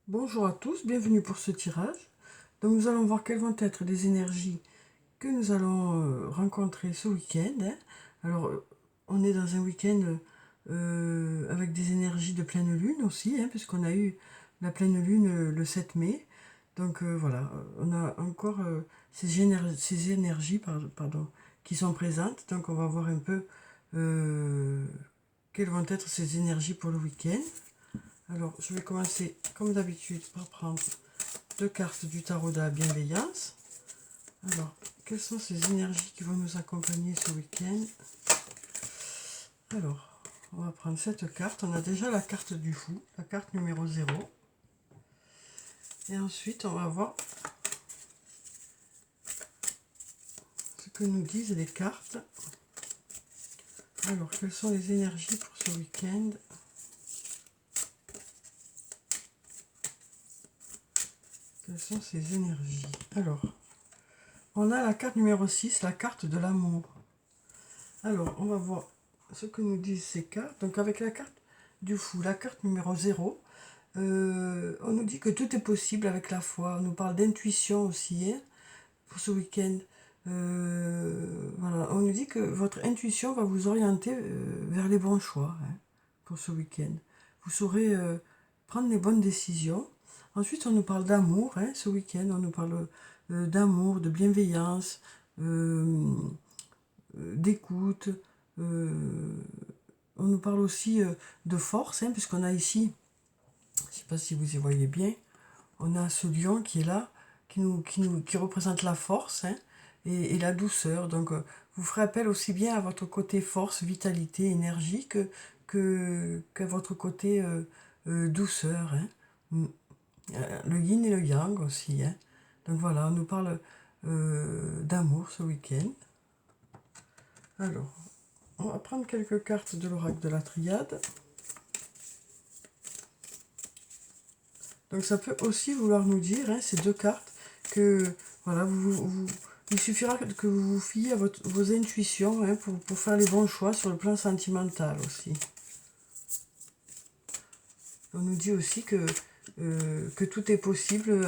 Bonjour à tous, bienvenue pour ce tirage. Donc nous allons voir quelles vont être les énergies que nous allons rencontrer ce week-end, hein. Alors on est dans un week-end avec des énergies de pleine lune aussi, hein, puisqu'on a eu la pleine lune le 7 mai. Donc voilà, on a encore ces énergies pardon, qui sont présentes. Donc on va voir un peu quelles vont être ces énergies pour le week-end. Alors, je vais commencer, comme d'habitude, par prendre deux cartes du tarot de la bienveillance. Alors, quelles sont ces énergies qui vont nous accompagner ce week-end? Alors, on va prendre cette carte. On a déjà la carte du fou, la carte numéro 0. Et ensuite, on va voir ce que nous disent les cartes. Alors, quelles sont les énergies pour ce week-end? Quelles sont ces énergies? Alors, on a la carte numéro 6, la carte de l'amour. Alors, on va voir ce que nous disent ces cartes. Donc, avec la carte du fou, la carte numéro 0, on nous dit que tout est possible avec la foi. On nous parle d'intuition aussi, hein, pour ce week-end. Voilà. On nous dit que votre intuition va vous orienter vers les bons choix, hein, pour ce week-end. Vous saurez prendre les bonnes décisions. Ensuite, on nous parle d'amour, hein, ce week-end. On nous parle d'amour, de bienveillance, d'écoute. euh, on nous parle aussi de force, hein, puisqu'on a ici, je ne sais pas si vous y voyez bien, on a ce lion qui est là, qui représente la force, hein, et la douceur. Donc, vous ferez appel aussi bien à votre côté force, vitalité, énergie, qu'à votre côté douceur, hein. Le yin et le yang aussi, hein. Donc voilà, on nous parle d'amour ce week-end. Alors, on va prendre quelques cartes de l'oracle de la Triade. Donc ça peut aussi vouloir nous dire, hein, ces deux cartes, que voilà, il suffira que vous vous fiez à vos intuitions, hein, pour faire les bons choix sur le plan sentimental aussi. On nous dit aussi que tout est possible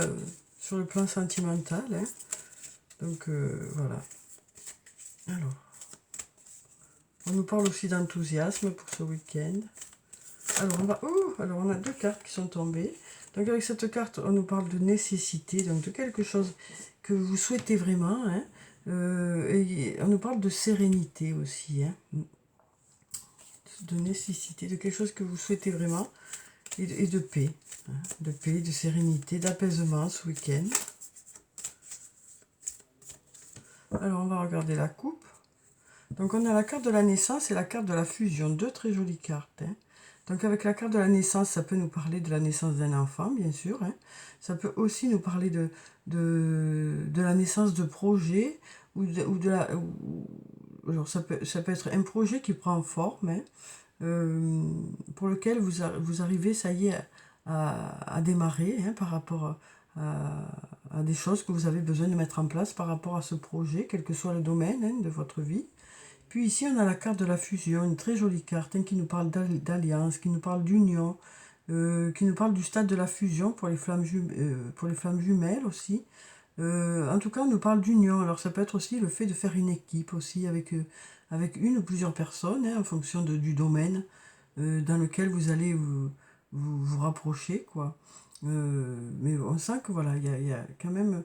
sur le plan sentimental, hein. Donc voilà. Alors, on nous parle aussi d'enthousiasme pour ce week-end. Alors on a deux cartes qui sont tombées. Donc avec cette carte, on nous parle de nécessité, donc de quelque chose que vous souhaitez vraiment, hein. Et on nous parle de sérénité aussi, hein, de nécessité, de quelque chose que vous souhaitez vraiment, et de paix, hein, de paix, de sérénité, d'apaisement ce week-end. Alors on va regarder la coupe. Donc on a la carte de la naissance et la carte de la fusion, deux très jolies cartes, hein. Donc avec la carte de la naissance, ça peut nous parler de la naissance d'un enfant, bien sûr, hein. Ça peut aussi nous parler de la naissance de projets, alors ça peut être un projet qui prend forme, hein, pour lequel vous arrivez, ça y est, à démarrer, hein, par rapport à des choses que vous avez besoin de mettre en place par rapport à ce projet, quel que soit le domaine, hein, de votre vie. Puis ici, on a la carte de la fusion, une très jolie carte, hein, qui nous parle d'alliance, qui nous parle d'union, qui nous parle du stade de la fusion pour pour les flammes jumelles aussi. En tout cas, on nous parle d'union. Alors ça peut être aussi le fait de faire une équipe aussi avec une ou plusieurs personnes, hein, en fonction du domaine dans lequel vous allez vous rapprocher, quoi. Mais on sent que voilà, il y a quand même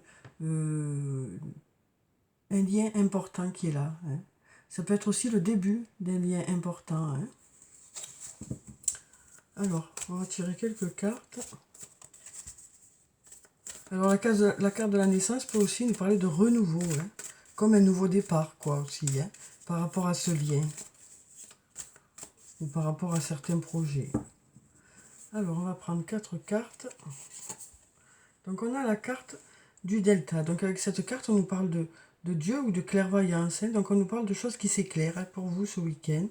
un lien important qui est là, hein. Ça peut être aussi le début d'un lien important, hein. Alors, on va tirer quelques cartes. Alors, la carte de la naissance peut aussi nous parler de renouveau, hein, comme un nouveau départ, quoi, aussi, hein, par rapport à ce lien, ou par rapport à certains projets. Alors, on va prendre quatre cartes. Donc, on a la carte du delta. Donc, avec cette carte, on nous parle de Dieu ou de clairvoyance, hein. Donc, on nous parle de choses qui s'éclairent, hein, pour vous ce week-end.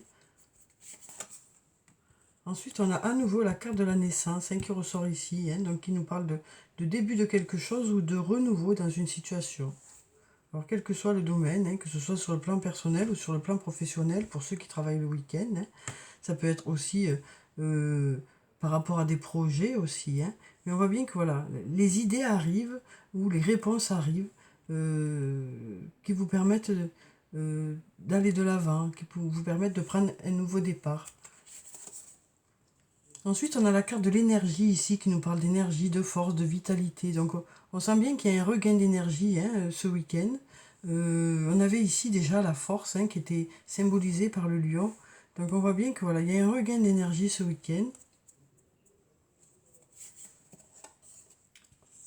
Ensuite, on a à nouveau la carte de la naissance, hein, qui ressort ici, hein, donc qui nous parle de début de quelque chose ou de renouveau dans une situation. Alors, quel que soit le domaine, hein, que ce soit sur le plan personnel ou sur le plan professionnel, pour ceux qui travaillent le week-end, hein, ça peut être aussi par rapport à des projets aussi, hein. Mais on voit bien que voilà, les idées arrivent ou les réponses arrivent qui vous permettent d'aller de l'avant, qui vous permettent de prendre un nouveau départ. Ensuite, on a la carte de l'énergie ici qui nous parle d'énergie, de force, de vitalité. Donc, on sent bien qu'il y a un regain d'énergie hein, ce week-end. On avait ici déjà la force hein, qui était symbolisée par le lion. Donc, on voit bien que voilà, il y a un regain d'énergie ce week-end.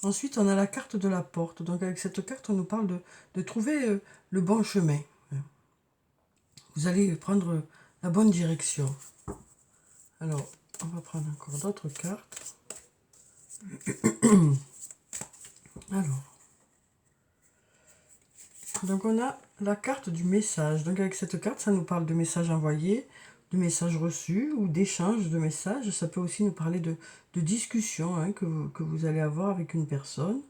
Ensuite, on a la carte de la porte. Donc, avec cette carte, on nous parle de trouver le bon chemin. Vous allez prendre la bonne direction. Alors, on va prendre encore d'autres cartes. Alors, donc on a la carte du message. Donc avec cette carte, ça nous parle de messages envoyés, de messages reçus ou d'échanges de messages. Ça peut aussi nous parler de discussions hein, que vous allez avoir avec une personne.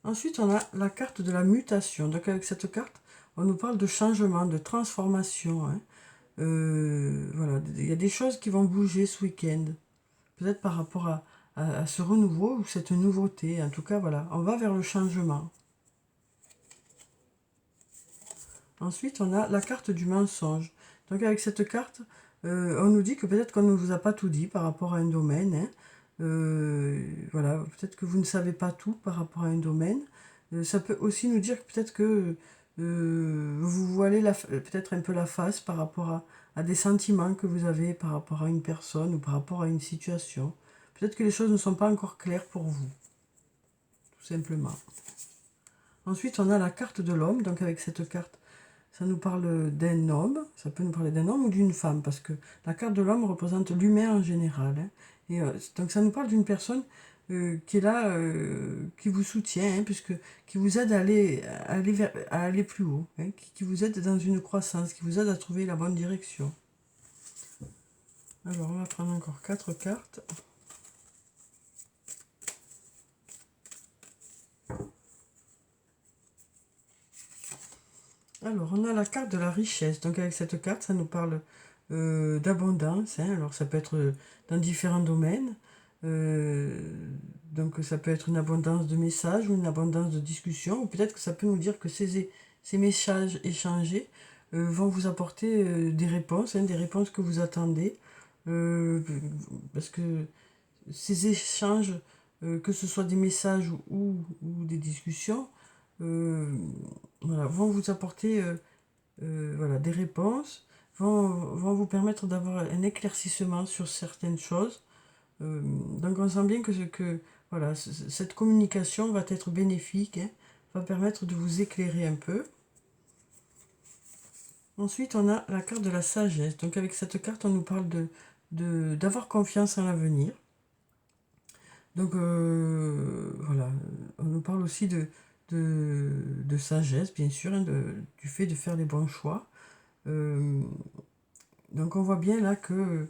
Ensuite, on a la carte de la mutation. Donc avec cette carte, on nous parle de changement, de transformation. Hein. Voilà, il y a des choses qui vont bouger ce week-end. Peut-être par rapport à ce renouveau ou cette nouveauté. En tout cas, voilà, on va vers le changement. Ensuite, on a la carte du mensonge. Donc avec cette carte, on nous dit que peut-être qu'on ne vous a pas tout dit par rapport à un domaine. Hein. Voilà, peut-être que vous ne savez pas tout par rapport à un domaine. Ça peut aussi nous dire peut-être que vous voilez peut-être un peu la face par rapport à des sentiments que vous avez par rapport à une personne ou par rapport à une situation. Peut-être que les choses ne sont pas encore claires pour vous, tout simplement. Ensuite, on a la carte de l'homme. Donc avec cette carte, ça nous parle d'un homme, ça peut nous parler d'un homme ou d'une femme, parce que la carte de l'homme représente l'humain en général. Hein. Et donc ça nous parle d'une personne qui est là, qui vous soutient, hein, qui vous aide à aller plus haut, hein, qui vous aide dans une croissance, qui vous aide à trouver la bonne direction. Alors on va prendre encore 4 cartes. Alors, on a la carte de la richesse. Donc, avec cette carte, ça nous parle d'abondance. Hein. Alors, ça peut être dans différents domaines. Donc, ça peut être une abondance de messages ou une abondance de discussions. Ou peut-être que ça peut nous dire que ces messages échangés vont vous apporter des réponses, hein, des réponses que vous attendez. Parce que ces échanges, que ce soit des messages ou des discussions, euh, voilà, vont vous apporter voilà, des réponses, vont vous permettre d'avoir un éclaircissement sur certaines choses. Donc on sent bien que voilà, cette communication va être bénéfique, hein, va permettre de vous éclairer un peu. Ensuite, on a la carte de la sagesse. Donc avec cette carte, on nous parle d'avoir confiance en l'avenir. Donc voilà, on nous parle aussi de sagesse, bien sûr, hein, du fait de faire les bons choix. Donc on voit bien là que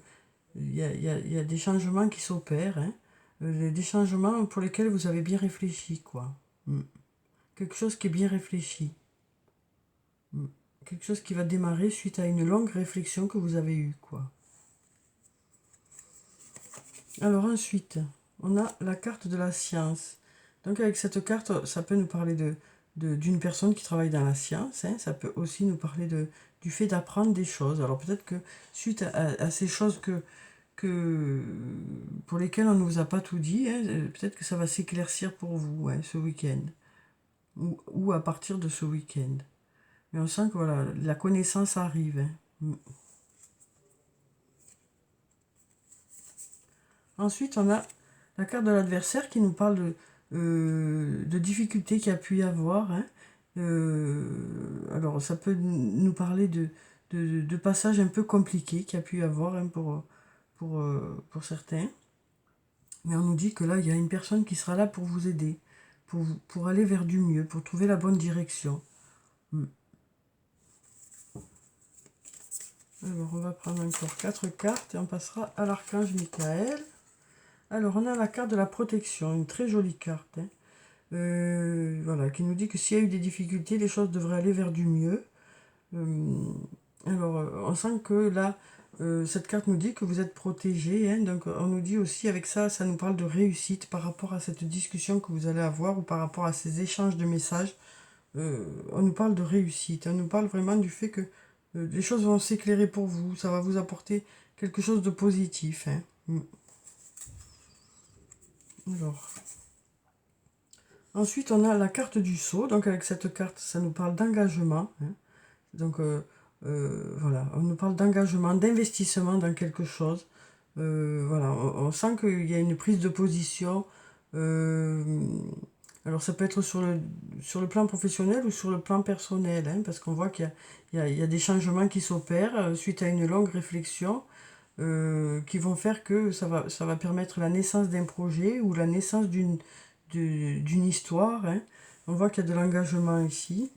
il y a des changements qui s'opèrent, hein, des changements pour lesquels vous avez bien réfléchi, quoi. Mm. Quelque chose qui est bien réfléchi. Mm. Quelque chose qui va démarrer suite à une longue réflexion que vous avez eue, quoi. Alors ensuite, on a la carte de la science. Donc avec cette carte, ça peut nous parler d'une personne qui travaille dans la science. Hein. Ça peut aussi nous parler du fait d'apprendre des choses. Alors peut-être que suite à ces choses pour lesquelles on ne vous a pas tout dit, hein, peut-être que ça va s'éclaircir pour vous hein, ce week-end. Ou à partir de ce week-end. Mais on sent que voilà, la connaissance arrive. Hein. Mm. Ensuite, on a la carte de l'adversaire qui nous parle de difficultés qu'il y a pu y avoir. Hein. Alors, ça peut nous parler de passages un peu compliqués qu'il y a pu y avoir hein, pour certains. Mais on nous dit que là, il y a une personne qui sera là pour vous aider, pour aller vers du mieux, pour trouver la bonne direction. Alors, on va prendre encore 4 cartes et on passera à l'archange Michael. Alors, on a la carte de la protection, une très jolie carte. Hein. Voilà, qui nous dit que s'il y a eu des difficultés, les choses devraient aller vers du mieux. Alors, on sent que là, cette carte nous dit que vous êtes protégé, hein, donc on nous dit aussi avec ça, ça nous parle de réussite par rapport à cette discussion que vous allez avoir ou par rapport à ces échanges de messages. On nous parle de réussite, on nous parle vraiment du fait que les choses vont s'éclairer pour vous, ça va vous apporter quelque chose de positif, hein. Alors, ensuite on a la carte du sceau, donc avec cette carte, ça nous parle d'engagement, hein. Donc voilà, on nous parle d'engagement, d'investissement dans quelque chose. Voilà, on sent qu'il y a une prise de position. euh, alors ça peut être sur le plan professionnel ou sur le plan personnel, hein, parce qu'on voit qu'il y a des changements qui s'opèrent suite à une longue réflexion qui vont faire que ça va permettre la naissance d'un projet ou la naissance d'une histoire, hein. On voit qu'il y a de l'engagement ici.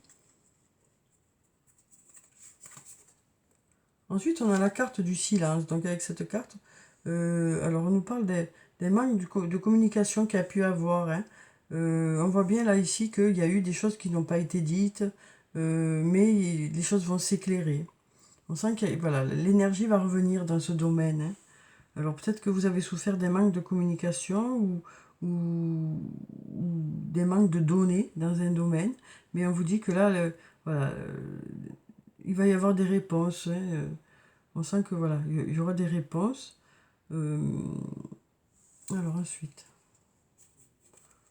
Ensuite, on a la carte du silence. Donc avec cette carte, alors on nous parle des manques de communication qu'il y a pu avoir, hein. On voit bien là ici qu'il y a eu des choses qui n'ont pas été dites, mais les choses vont s'éclairer. On sent que voilà, l'énergie va revenir dans ce domaine, hein. Alors peut-être que vous avez souffert des manques de communication ou des manques de données dans un domaine, mais on vous dit que là, voilà, il va y avoir des réponses, hein. On sent que voilà, il y aura des réponses. Euh, alors ensuite,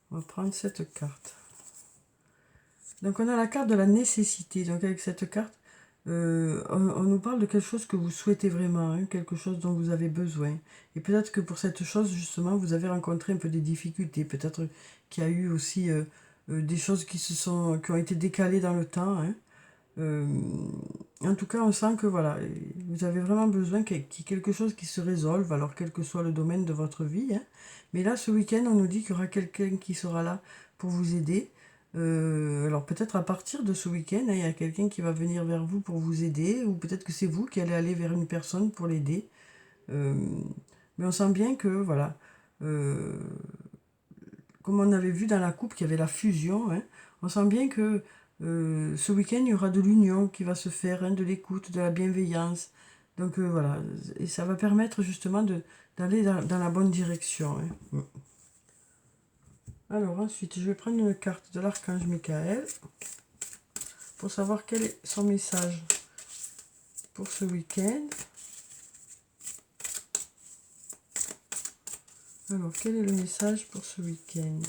on va prendre cette carte. Donc on a la carte de la nécessité. Donc avec cette carte, on nous parle de quelque chose que vous souhaitez vraiment, hein, quelque chose dont vous avez besoin. Et peut-être que pour cette chose, justement, vous avez rencontré un peu des difficultés. Peut-être qu'il y a eu aussi des choses qui ont été décalées dans le temps, hein. Euh, En tout cas, on sent que voilà, vous avez vraiment besoin qu'il y ait quelque chose qui se résolve, alors quel que soit le domaine de votre vie, hein. Mais là, ce week-end, on nous dit qu'il y aura quelqu'un qui sera là pour vous aider. Alors peut-être à partir de ce week-end, hein, il y a quelqu'un qui va venir vers vous pour vous aider, ou peut-être que c'est vous qui allez aller vers une personne pour l'aider. Euh, mais on sent bien que, voilà, euh, comme on avait vu dans la coupe qu'il y avait la fusion, hein, on sent bien que ce week-end, il y aura de l'union qui va se faire, hein, de l'écoute, de la bienveillance. Donc voilà, et ça va permettre justement d'aller dans la bonne direction, hein. Alors ensuite, je vais prendre une carte de l'archange Michael pour savoir quel est son message pour ce week-end. Alors, quel est le message pour ce week-end?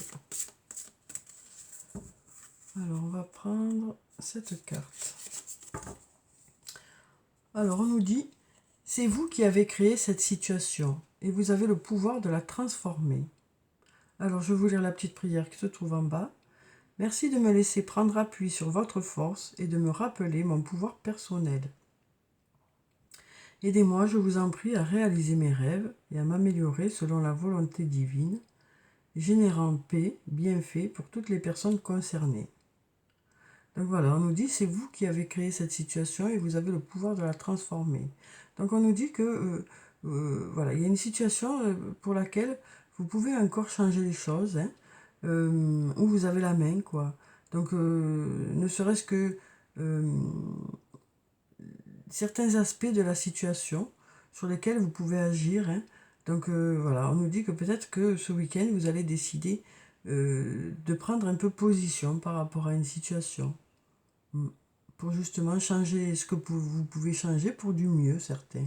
Alors, on va prendre cette carte. Alors, on nous dit, c'est vous qui avez créé cette situation et vous avez le pouvoir de la transformer. Alors, je vais vous lire la petite prière qui se trouve en bas. Merci de me laisser prendre appui sur votre force et de me rappeler mon pouvoir personnel. Aidez-moi, je vous en prie, à réaliser mes rêves et à m'améliorer selon la volonté divine, générant paix, bienfait pour toutes les personnes concernées. Donc voilà, on nous dit c'est vous qui avez créé cette situation et vous avez le pouvoir de la transformer. Donc on nous dit que voilà, il y a une situation pour laquelle vous pouvez encore changer les choses, hein, où vous avez la main, quoi. Donc ne serait-ce que certains aspects de la situation sur lesquels vous pouvez agir, hein. Donc voilà, on nous dit que peut-être que ce week-end, vous allez décider de prendre un peu position par rapport à une situation. Pour justement changer ce que vous pouvez changer pour du mieux, certains.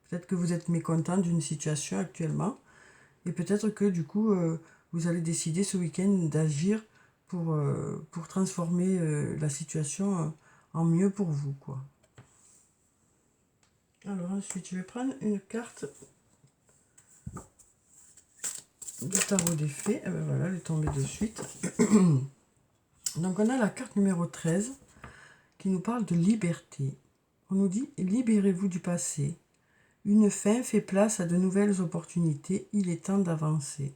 Peut-être que vous êtes mécontent d'une situation actuellement, et peut-être que du coup, vous allez décider ce week-end d'agir pour transformer la situation en mieux pour vous, quoi. Alors ensuite, je vais prendre une carte du tarot des fées. Et ben voilà, elle est tombée de suite. Donc on a la carte numéro 13 qui nous parle de liberté. On nous dit, libérez-vous du passé. Une fin fait place à de nouvelles opportunités. Il est temps d'avancer.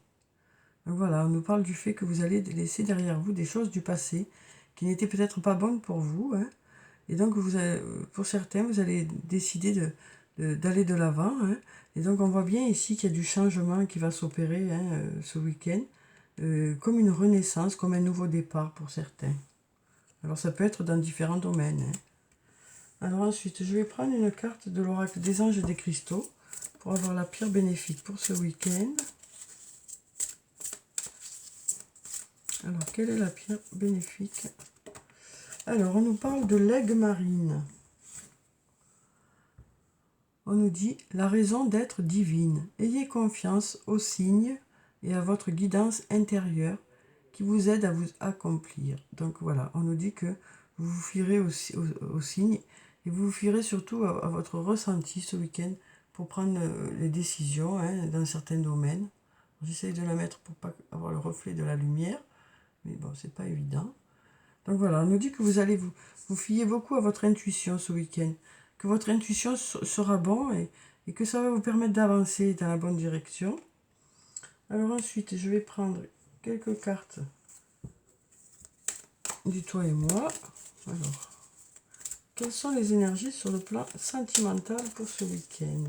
Donc voilà, on nous parle du fait que vous allez laisser derrière vous des choses du passé qui n'étaient peut-être pas bonnes pour vous, hein. Et donc, pour certains, vous allez décider d'aller de l'avant, hein. Et donc, on voit bien ici qu'il y a du changement qui va s'opérer, hein, ce week-end, comme une renaissance, comme un nouveau départ pour certains. Alors, ça peut être dans différents domaines, hein. Alors ensuite, je vais prendre une carte de l'oracle des anges et des cristaux pour avoir la pierre bénéfique pour ce week-end. Alors, quelle est la pierre bénéfique? Alors, on nous parle de l'aigle marine. On nous dit la raison d'être divine. Ayez confiance aux signes et à votre guidance intérieure qui vous aide à vous accomplir. Donc voilà, on nous dit que vous vous fierez aux signes et vous vous fierez surtout à votre ressenti ce week-end pour prendre les décisions dans certains domaines. J'essaye de la mettre pour pas avoir le reflet de la lumière, mais bon, c'est pas évident. Donc voilà, on nous dit que vous allez vous fier beaucoup à votre intuition ce week-end, que votre intuition sera bonne et que ça va vous permettre d'avancer dans la bonne direction. Alors ensuite, je vais prendre quelques cartes du toi et moi. Alors, quelles sont les énergies sur le plan sentimental pour ce week-end?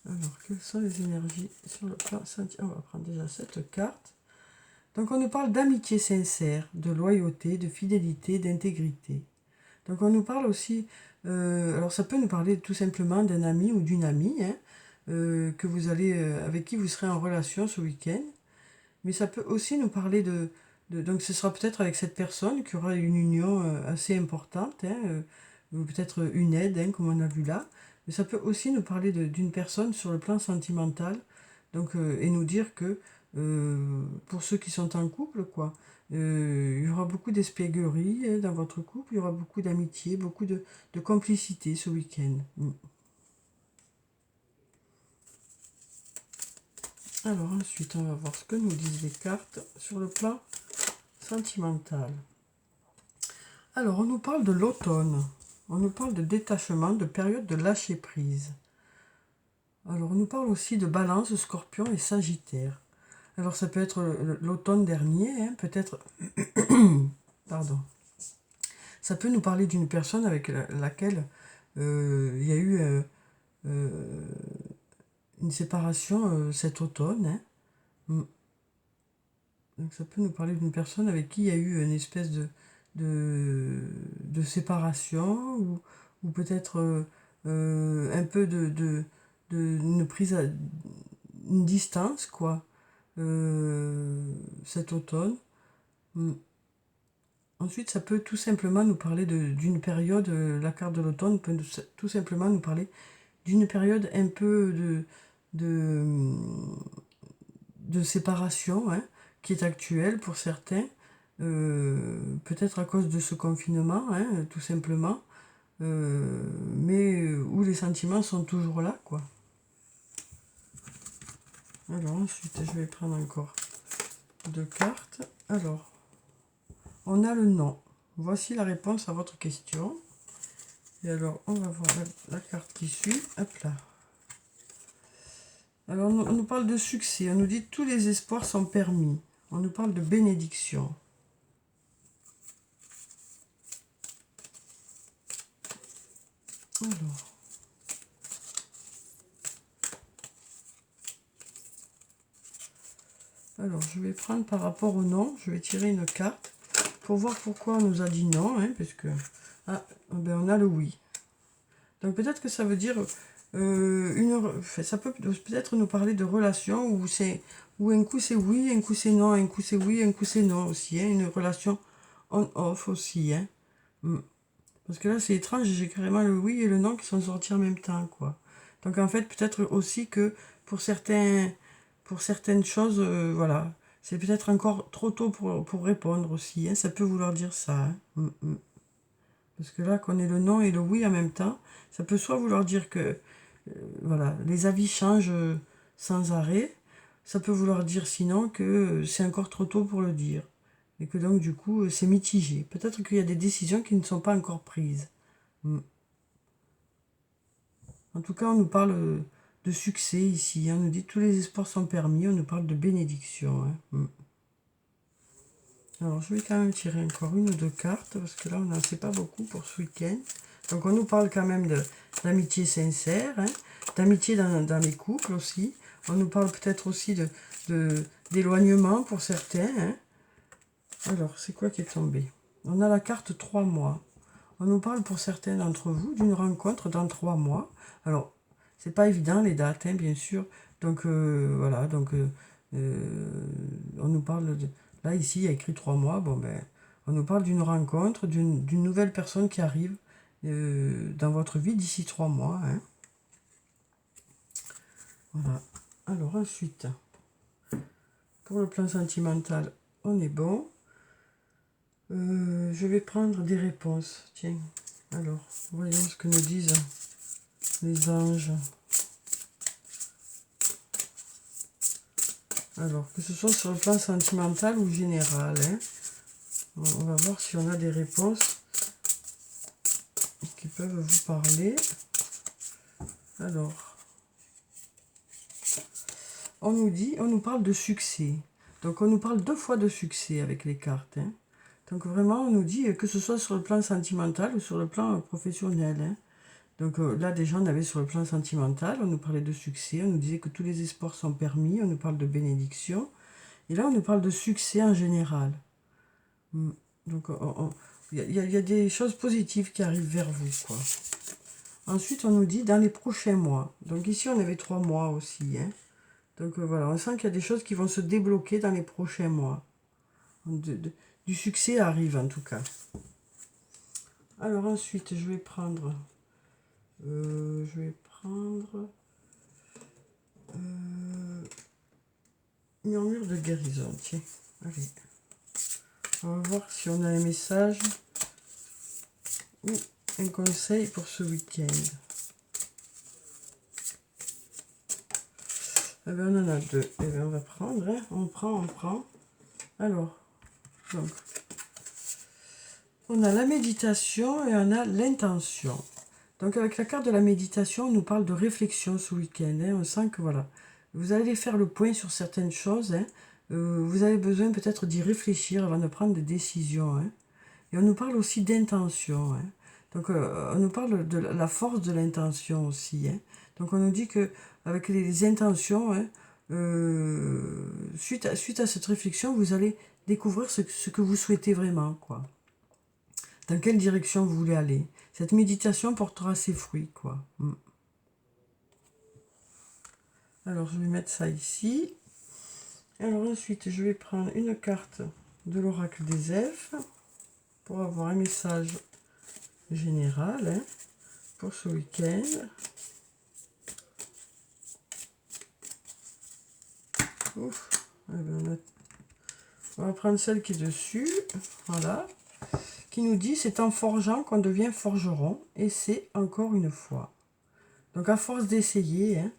Alors, quelles sont les énergies sur le plan sentimental? On va prendre déjà cette carte. Donc, on nous parle d'amitié sincère, de loyauté, de fidélité, d'intégrité. Donc, on nous parle aussi... alors, ça peut nous parler tout simplement d'un ami ou d'une amie, que vous allez, avec qui vous serez en relation ce week-end. Mais ça peut aussi nous parler donc, ce sera peut-être avec cette personne qui aura une union assez importante, ou peut-être une aide, comme on a vu là. Mais ça peut aussi nous parler d'une personne sur le plan sentimental, donc, et nous dire que pour ceux qui sont en couple, quoi, il y aura beaucoup d'espièglerie dans votre couple, il y aura beaucoup d'amitié, beaucoup de complicité ce week-end. Alors ensuite, on va voir ce que nous disent les cartes sur le plan sentimental. Alors, on nous parle de l'automne. On nous parle de détachement, de période de lâcher prise. Alors, on nous parle aussi de balance, scorpion et sagittaire. Alors, ça peut être l'automne dernier, peut-être... Pardon. Ça peut nous parler d'une personne avec laquelle il y a eu une séparation cet automne. Donc, ça peut nous parler d'une personne avec qui il y a eu une espèce de séparation ou peut-être un peu une prise une distance, quoi, cet automne. Ensuite, ça peut tout simplement nous parler d'une période, la carte de l'automne peut tout simplement nous parler d'une période un peu de séparation, qui est actuelle pour certains, peut-être à cause de ce confinement, tout simplement, mais où les sentiments sont toujours là, quoi. Alors ensuite, je vais prendre encore deux cartes. Alors, on a le non. Voici la réponse à votre question. Et alors, on va voir la carte qui suit. Hop là. Alors, on nous parle de succès. On nous dit tous les espoirs sont permis. On nous parle de bénédiction. Alors, je vais prendre par rapport au non. Je vais tirer une carte pour voir pourquoi on nous a dit non. Parce que, on a le oui. Donc, peut-être que ça veut dire... ça peut peut-être nous parler de relations où un coup c'est oui, un coup c'est non, un coup c'est oui, un coup c'est non aussi, une relation on-off aussi, Parce que là c'est étrange, j'ai carrément le oui et le non qui sont sortis en même temps, quoi. Donc en fait peut-être aussi que pour certaines choses, voilà, c'est peut-être encore trop tôt pour répondre aussi, ça peut vouloir dire ça, Parce que là qu'on ait le non et le oui en même temps, ça peut soit vouloir dire que voilà, les avis changent sans arrêt. Ça peut vouloir dire sinon que c'est encore trop tôt pour le dire. Et que donc du coup c'est mitigé. Peut-être qu'il y a des décisions qui ne sont pas encore prises. En tout cas, on nous parle de succès ici. On nous dit tous les espoirs sont permis. On nous parle de bénédiction. Alors je vais quand même tirer encore une ou deux cartes. Parce que là on n'en sait pas beaucoup pour ce week-end. Donc on nous parle quand même d'amitié sincère. D'amitié dans les couples aussi. On nous parle peut-être aussi d'éloignement pour certains. Alors, c'est quoi qui est tombé? On a la carte 3 mois. on nous parle pour certains d'entre vous d'une rencontre dans 3 mois. Alors, c'est pas évident les dates, hein, bien sûr. Donc voilà, donc on nous parle de... Là, ici, il y a écrit 3 mois. Bon, ben, on nous parle d'une rencontre, d'une nouvelle personne qui arrive dans votre vie d'ici 3 mois. Hein. Voilà. Alors ensuite, pour le plan sentimental, on est bon. Je vais prendre des réponses. Tiens, alors, voyons ce que nous disent les anges. Alors, que ce soit sur le plan sentimental ou général, hein, on va voir si on a des réponses qui peuvent vous parler. Alors, on nous parle de succès. Donc, on nous parle 2 fois de succès avec les cartes. Hein. Donc, vraiment, on nous dit que ce soit sur le plan sentimental ou sur le plan professionnel. Hein. Donc, là, déjà, on avait sur le plan sentimental, on nous parlait de succès, on nous disait que tous les espoirs sont permis, on nous parle de bénédiction. Et là, on nous parle de succès en général. Donc, il y a des choses positives qui arrivent vers vous, quoi. Ensuite, on nous dit dans les prochains mois. Donc ici, on avait 3 mois aussi. Hein. Donc voilà, on sent qu'il y a des choses qui vont se débloquer dans les prochains mois. Du succès arrive en tout cas. Alors ensuite, je vais prendre... murmure de guérison, tiens. Allez. On va voir si on a un message ou un conseil pour ce week-end. Eh bien, on en a 2. Eh bien, on va prendre. Hein. On prend. Alors, donc, on a la méditation et on a l'intention. Donc, avec la carte de la méditation, on nous parle de réflexion ce week-end. Hein. On sent que, voilà, vous allez faire le point sur certaines choses. Hein. Vous avez besoin peut-être d'y réfléchir avant de prendre des décisions. Hein. Et on nous parle aussi d'intention. Hein. Donc, on nous parle de la force de l'intention aussi. Hein. Donc, on nous dit que avec les intentions, hein, suite à cette réflexion, vous allez découvrir ce que vous souhaitez vraiment, quoi. Dans quelle direction vous voulez aller. Cette méditation portera ses fruits, quoi. Alors, je vais mettre ça ici. Alors, ensuite, je vais prendre une carte de l'oracle des elfes pour avoir un message général hein, pour ce week-end. Ouf. Eh ben, on va prendre celle qui est dessus. Voilà. Qui nous dit, c'est en forgeant qu'on devient forgeron. Et c'est encore une fois. Donc à force d'essayer, hein,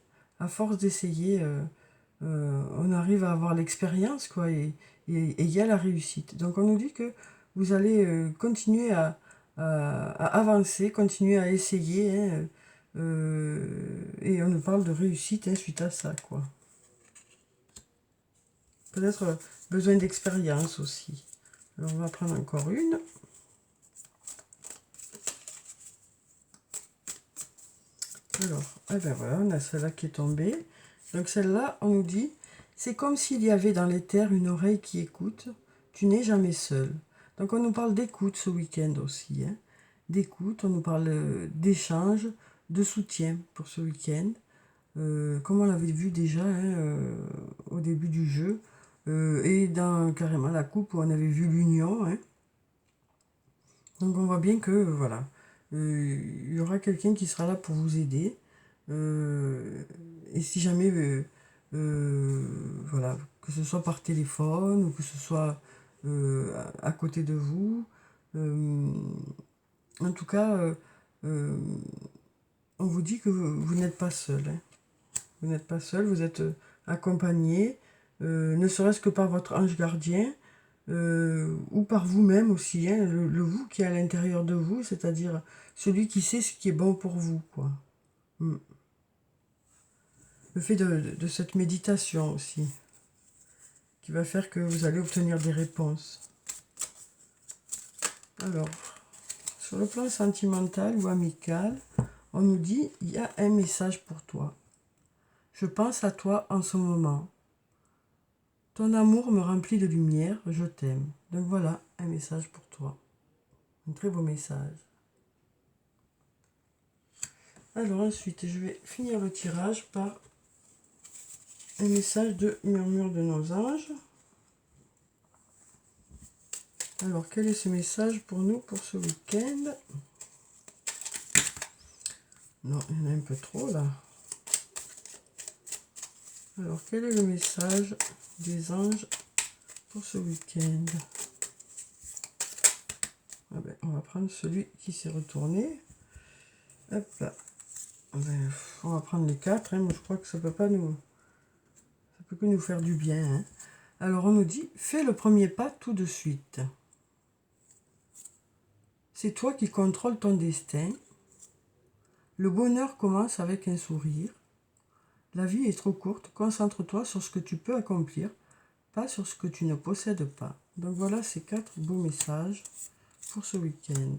on arrive à avoir l'expérience, quoi, et il y a la réussite. Donc on nous dit que vous allez continuer à avancer, continuer à essayer, hein, et on nous parle de réussite hein, suite à ça, quoi. Peut-être besoin d'expérience aussi. Alors on va prendre encore une. Alors, eh ben voilà, on a celle-là qui est tombée. Donc celle-là, on nous dit, c'est comme s'il y avait dans les terres une oreille qui écoute, tu n'es jamais seul. Donc on nous parle d'écoute ce week-end aussi. Hein. D'écoute, on nous parle d'échange, de soutien pour ce week-end. Comme on l'avait vu déjà hein, au début du jeu. Et dans carrément la coupe où on avait vu l'union. Hein. Donc on voit bien que voilà, il y aura quelqu'un qui sera là pour vous aider. Et si jamais, voilà, que ce soit par téléphone ou que ce soit à côté de vous, en tout cas, on vous dit que vous n'êtes pas seul. Hein. Vous n'êtes pas seul, vous êtes accompagné, ne serait-ce que par votre ange gardien. Ou par vous-même aussi, hein, le vous qui est à l'intérieur de vous, c'est-à-dire celui qui sait ce qui est bon pour vous, quoi. Le fait de cette méditation aussi, qui va faire que vous allez obtenir des réponses. Alors, sur le plan sentimental ou amical, on nous dit, il y a un message pour toi. Je pense à toi en ce moment. Ton amour me remplit de lumière, je t'aime. Donc voilà, un message pour toi. Un très beau message. Alors ensuite, je vais finir le tirage par un message de murmure de nos anges. Alors, quel est ce message pour nous pour ce week-end? Non, il y en a un peu trop là. Alors, quel est le message des anges pour ce week-end? Ah ben, on va prendre celui qui s'est retourné. Hop là. Ben, on va prendre les 4. Hein. Moi, je crois que ça peut pas nous... Ça peut que nous faire du bien. Hein. Alors, on nous dit, fais le premier pas tout de suite. C'est toi qui contrôles ton destin. Le bonheur commence avec un sourire. La vie est trop courte. Concentre-toi sur ce que tu peux accomplir, pas sur ce que tu ne possèdes pas. Donc voilà ces 4 beaux messages pour ce week-end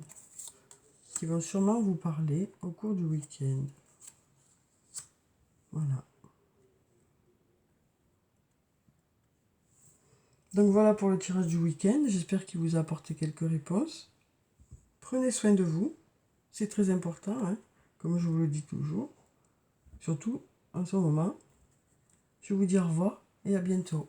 qui vont sûrement vous parler au cours du week-end. Voilà. Donc voilà pour le tirage du week-end. J'espère qu'il vous a apporté quelques réponses. Prenez soin de vous. C'est très important, hein, comme je vous le dis toujours. Surtout en ce moment. Je vous dis au revoir et à bientôt.